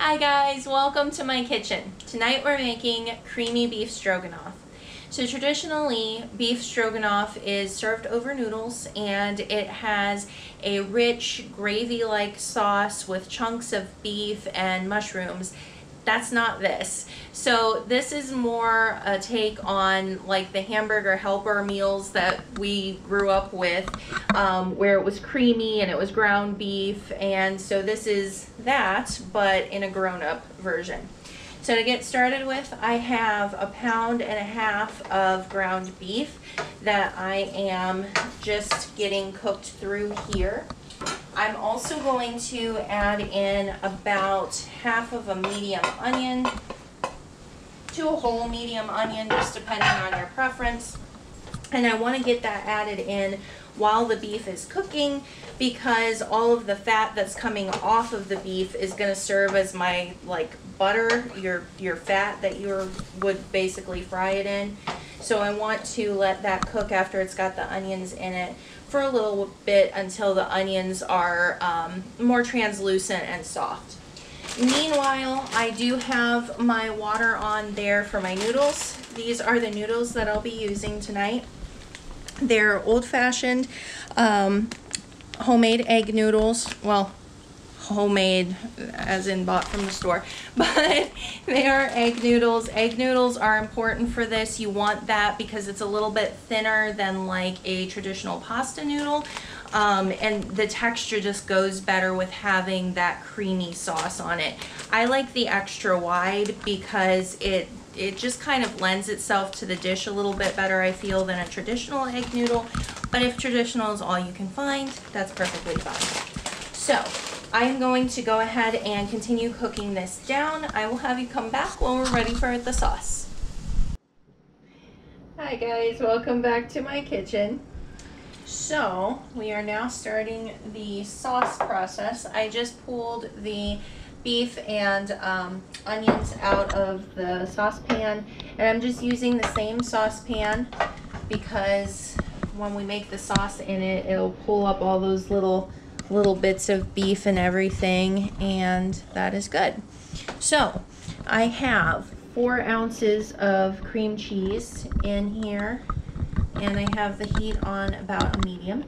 Hi guys, welcome to my kitchen. Tonight we're making creamy beef stroganoff. So traditionally, beef stroganoff is served over noodles and it has a rich gravy-like sauce with chunks of beef and mushrooms. That's not this. So this is more a take on like the hamburger helper meals that we grew up with, where it was creamy and it was ground beef, and so this is that, but in a grown-up version. So to get started with, I have 1.5 pounds of ground beef that I am just getting cooked through here. I'm also going to add in about half of a medium onion to a whole medium onion, just depending on your preference. And I want to get that added in while the beef is cooking, because all of the fat that's coming off of the beef is going to serve as my butter, your fat that you would basically fry it in. So I want to let that cook after it's got the onions in it for a little bit until the onions are more translucent and soft. Meanwhile, I do have my water on there for my noodles. These are the noodles that I'll be using tonight. They're old-fashioned homemade egg noodles. Well, homemade as in bought from the store, but they are egg noodles. Egg noodles are important for this. You want that because it's a little bit thinner than like a traditional pasta noodle, and the texture just goes better with having that creamy sauce on it. I like the extra wide because it just kind of lends itself to the dish a little bit better, I feel, than a traditional egg noodle. But if traditional is all you can find, that's perfectly fine. So I am going to go ahead and continue cooking this down. I will have you come back when we're ready for the sauce. Hi guys, welcome back to my kitchen. So we are now starting the sauce process. I just pulled the beef and onions out of the saucepan, and I'm just using the same saucepan because when we make the sauce in it, it'll pull up all those little bits of beef and everything, and that is good. So I have 4 ounces of cream cheese in here, and I have the heat on about a medium,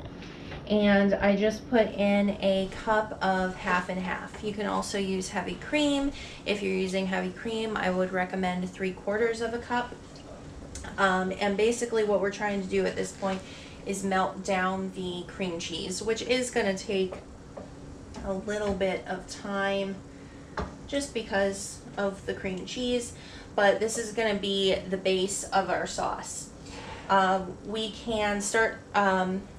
and I just put in a cup of 1/2 and 1/2. You can also use heavy cream. If you're using heavy cream, I would recommend 3/4 of a cup. And basically what we're trying to do at this point is melt down the cream cheese, which is going to take a little bit of time just because of the cream cheese, but this is going to be the base of our sauce. We can start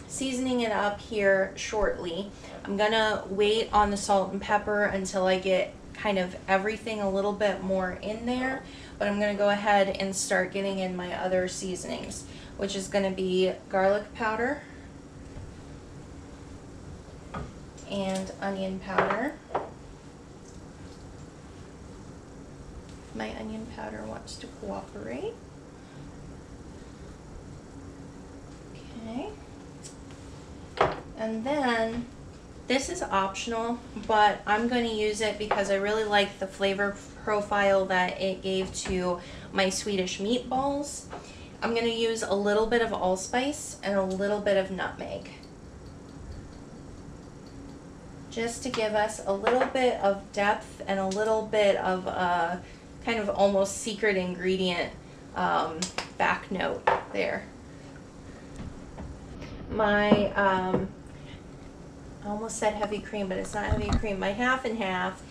seasoning it up here shortly. I'm going to wait on the salt and pepper until I get kind of everything a little bit more in there, but I'm going to go ahead and start getting in my other seasonings, which is going to be garlic powder and onion powder. My onion powder wants to cooperate. Okay. And then this is optional, but I'm going to use it because I really like the flavor profile that it gave to my Swedish meatballs. I'm going to use a little bit of allspice and a little bit of nutmeg, just to give us a little bit of depth and a little bit of a kind of almost secret ingredient back note there. My I almost said heavy cream, but it's not heavy cream. My 1/2 and 1/2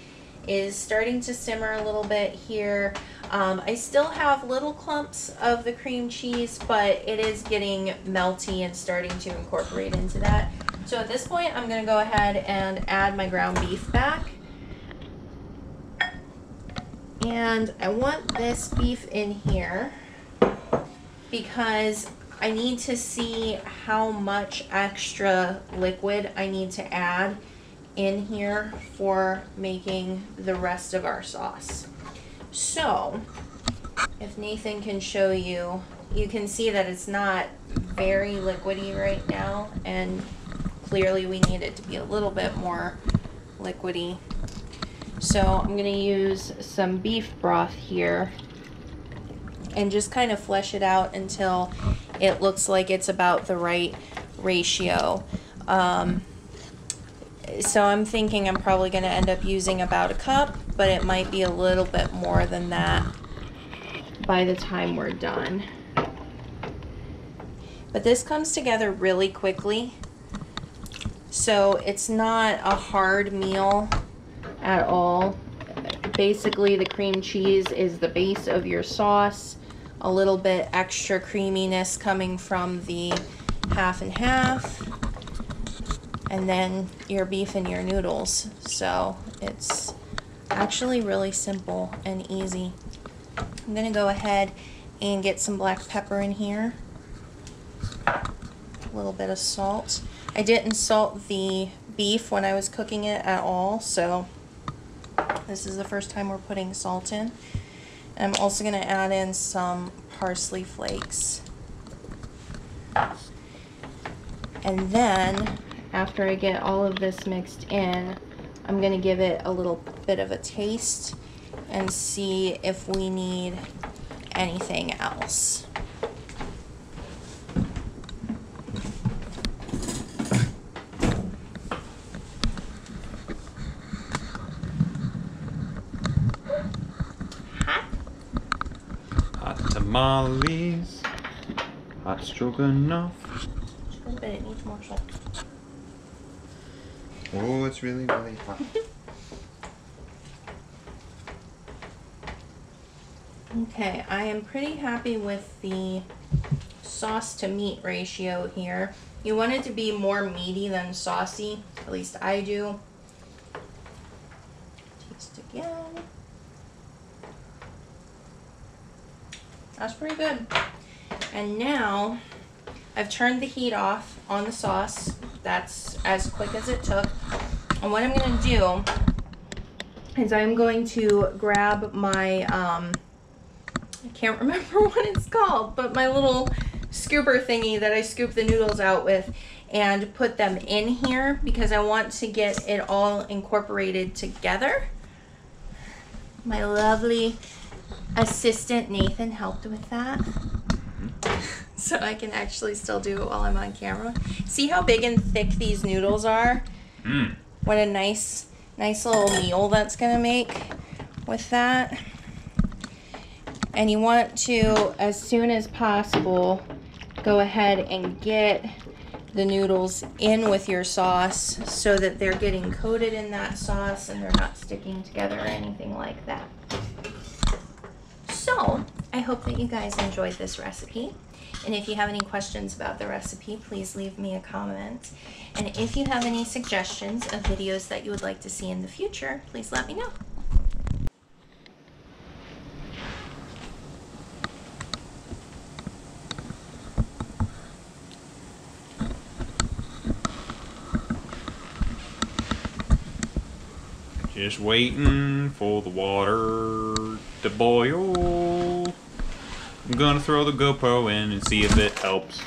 is starting to simmer a little bit here. I still have little clumps of the cream cheese, but it is getting melty and starting to incorporate into that. So at this point, I'm going to go ahead and add my ground beef back. And I want this beef in here because I need to see how much extra liquid I need to add in here for making the rest of our sauce. So if Nathan can show you, you can see that it's not very liquidy right now, and clearly we need it to be a little bit more liquidy. So I'm gonna use some beef broth here and just kind of flesh it out until it looks like it's about the right ratio. So I'm thinking I'm probably gonna end up using about a cup, but it might be a little bit more than that by the time we're done. But this comes together really quickly, so it's not a hard meal at all. Basically, the cream cheese is the base of your sauce, a little bit extra creaminess coming from the half and half, and then your beef and your noodles. So it's actually really simple and easy. I'm gonna go ahead and get some black pepper in here, a little bit of salt. I didn't salt the beef when I was cooking it at all, so this is the first time we're putting salt in. And I'm also gonna add in some parsley flakes. And then, after I get all of this mixed in, I'm gonna give it a little bit of a taste and see if we need anything else. Hot tamales, hot stroganoff. But it needs more salt. Oh, it's really, really hot. Okay, I am pretty happy with the sauce to meat ratio here. You want it to be more meaty than saucy, at least I do. Taste again. That's pretty good. And now I've turned the heat off on the sauce. That's as quick as it took. And what I'm gonna do is I'm going to grab my, I can't remember what it's called, but my little scooper thingy that I scoop the noodles out with, and put them in here because I want to get it all incorporated together. My lovely assistant Nathan helped with that. So I can actually still do it while I'm on camera. See how big and thick these noodles are? What a nice little meal that's gonna make with that. And you want to, as soon as possible, go ahead and get the noodles in with your sauce so that they're getting coated in that sauce and they're not sticking together or anything like that. So, I hope that you guys enjoyed this recipe. And if you have any questions about the recipe, please leave me a comment. And if you have any suggestions of videos that you would like to see in the future, please let me know. Just waiting for the water to boil. I'm gonna throw the GoPro in and see if it helps.